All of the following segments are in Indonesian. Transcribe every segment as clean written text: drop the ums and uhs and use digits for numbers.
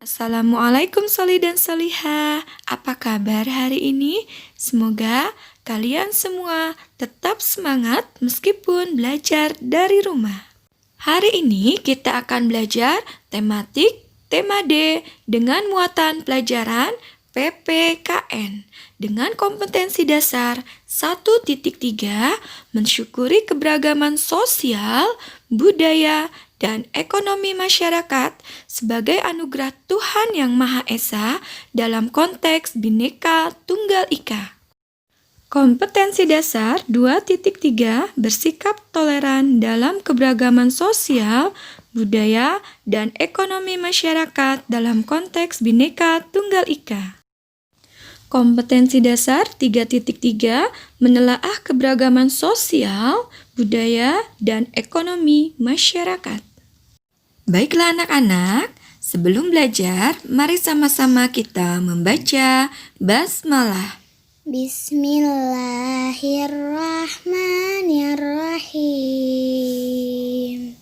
Assalamualaikum Soli dan Soliha. Apa kabar hari ini? Semoga kalian semua tetap semangat meskipun belajar dari rumah. Hari ini kita akan belajar tematik tema D dengan muatan pelajaran PPKN dengan kompetensi dasar 1.3 mensyukuri keberagaman sosial, budaya, dan ekonomi masyarakat sebagai anugerah Tuhan Yang Maha Esa dalam konteks Bhinneka Tunggal Ika. Kompetensi dasar 2.3 bersikap toleran dalam keberagaman sosial, budaya, dan ekonomi masyarakat dalam konteks Bhinneka Tunggal Ika. Kompetensi dasar 3.3 menelaah keberagaman sosial, budaya, dan ekonomi masyarakat. Baiklah anak-anak, sebelum belajar, mari sama-sama kita membaca basmalah. Bismillahirrahmanirrahim.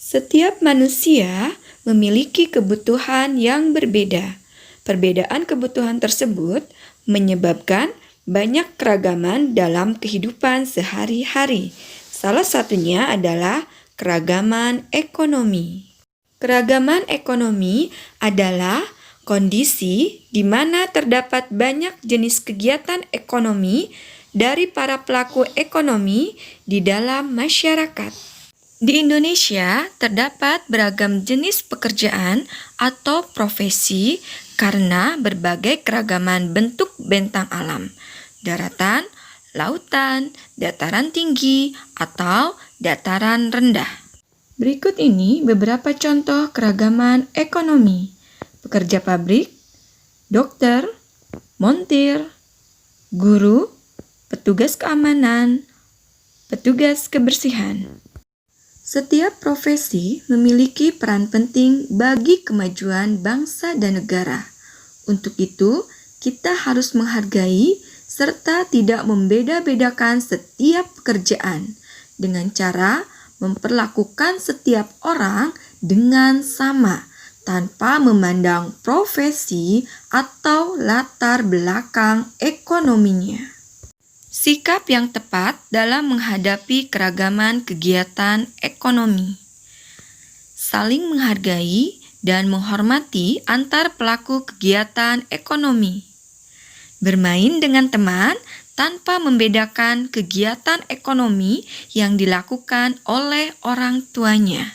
Setiap manusia memiliki kebutuhan yang berbeda. Perbedaan kebutuhan tersebut menyebabkan banyak keragaman dalam kehidupan sehari-hari. Salah satunya adalah keragaman ekonomi. Keragaman ekonomi adalah kondisi di mana terdapat banyak jenis kegiatan ekonomi dari para pelaku ekonomi di dalam masyarakat. Di Indonesia, terdapat beragam jenis pekerjaan atau profesi karena berbagai keragaman bentuk bentang alam, daratan, lautan, dataran tinggi, atau dataran rendah. Berikut ini beberapa contoh keragaman ekonomi. Pekerja pabrik, dokter, montir, guru, petugas keamanan, petugas kebersihan. Setiap profesi memiliki peran penting bagi kemajuan bangsa dan negara. Untuk itu, kita harus menghargai serta tidak membeda-bedakan setiap pekerjaan dengan cara memperlakukan setiap orang dengan sama tanpa memandang profesi atau latar belakang ekonominya. Sikap yang tepat dalam menghadapi keragaman kegiatan ekonomi. Saling menghargai dan menghormati antar pelaku kegiatan ekonomi. Bermain dengan teman tanpa membedakan kegiatan ekonomi yang dilakukan oleh orang tuanya.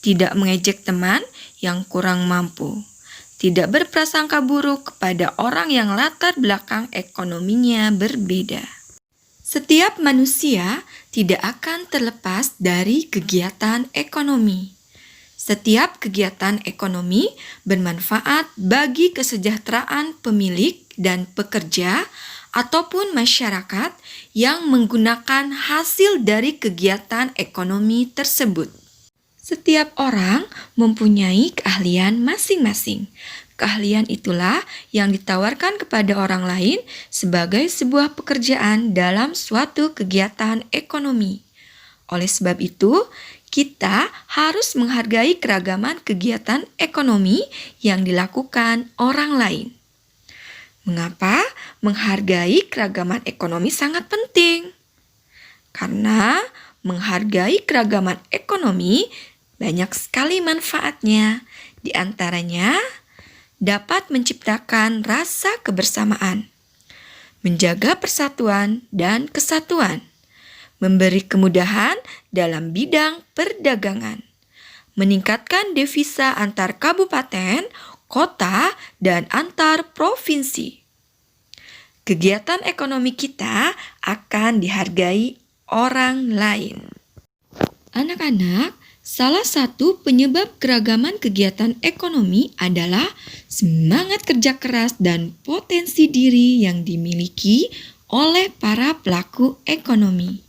Tidak mengejek teman yang kurang mampu. Tidak berprasangka buruk kepada orang yang latar belakang ekonominya berbeda. Setiap manusia tidak akan terlepas dari kegiatan ekonomi. Setiap kegiatan ekonomi bermanfaat bagi kesejahteraan pemilik dan pekerja ataupun masyarakat yang menggunakan hasil dari kegiatan ekonomi tersebut. Setiap orang mempunyai keahlian masing-masing. Keahlian itulah yang ditawarkan kepada orang lain sebagai sebuah pekerjaan dalam suatu kegiatan ekonomi. Oleh sebab itu, kita harus menghargai keragaman kegiatan ekonomi yang dilakukan orang lain. Mengapa menghargai keragaman ekonomi sangat penting? Karena menghargai keragaman ekonomi banyak sekali manfaatnya. Di antaranya, dapat menciptakan rasa kebersamaan, menjaga persatuan dan kesatuan, memberi kemudahan dalam bidang perdagangan, meningkatkan devisa antar kabupaten, kota, dan antar provinsi. Kegiatan ekonomi kita akan dihargai orang lain. Anak-anak, salah satu penyebab keragaman kegiatan ekonomi adalah semangat kerja keras dan potensi diri yang dimiliki oleh para pelaku ekonomi.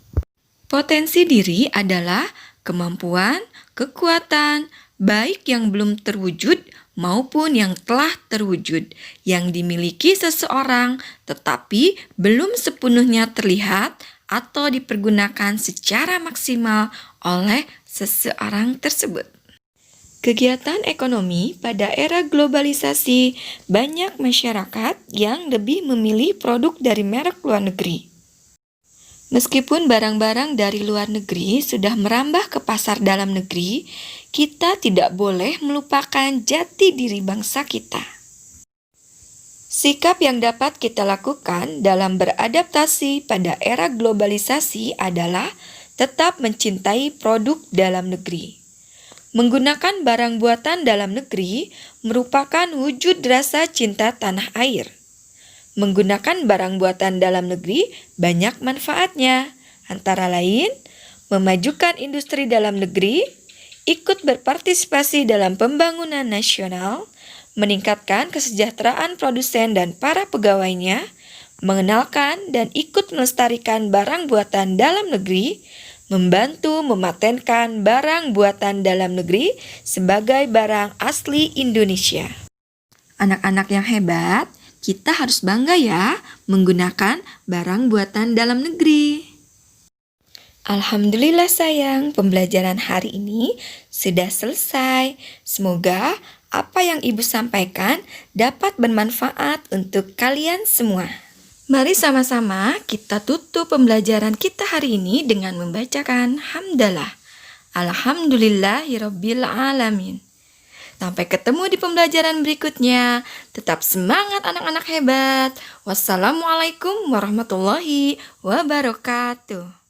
Potensi diri adalah kemampuan, kekuatan, baik yang belum terwujud maupun yang telah terwujud, yang dimiliki seseorang tetapi belum sepenuhnya terlihat atau dipergunakan secara maksimal oleh seseorang tersebut. Kegiatan ekonomi pada era globalisasi, banyak masyarakat yang lebih memilih produk dari merek luar negeri. Meskipun barang-barang dari luar negeri sudah merambah ke pasar dalam negeri, kita tidak boleh melupakan jati diri bangsa kita. Sikap yang dapat kita lakukan dalam beradaptasi pada era globalisasi adalah tetap mencintai produk dalam negeri. Menggunakan barang buatan dalam negeri merupakan wujud rasa cinta tanah air. Menggunakan barang buatan dalam negeri banyak manfaatnya, antara lain memajukan industri dalam negeri, ikut berpartisipasi dalam pembangunan nasional, meningkatkan kesejahteraan produsen dan para pegawainya, mengenalkan dan ikut melestarikan barang buatan dalam negeri, membantu mematenkan barang buatan dalam negeri sebagai barang asli Indonesia. Anak-anak yang hebat, kita harus bangga ya menggunakan barang buatan dalam negeri. Alhamdulillah sayang, pembelajaran hari ini sudah selesai. Semoga apa yang Ibu sampaikan dapat bermanfaat untuk kalian semua. Mari sama-sama kita tutup pembelajaran kita hari ini dengan membacakan hamdalah. Alhamdulillahirabbil alamin. Sampai ketemu di pembelajaran berikutnya. Tetap semangat anak-anak hebat. Wassalamualaikum warahmatullahi wabarakatuh.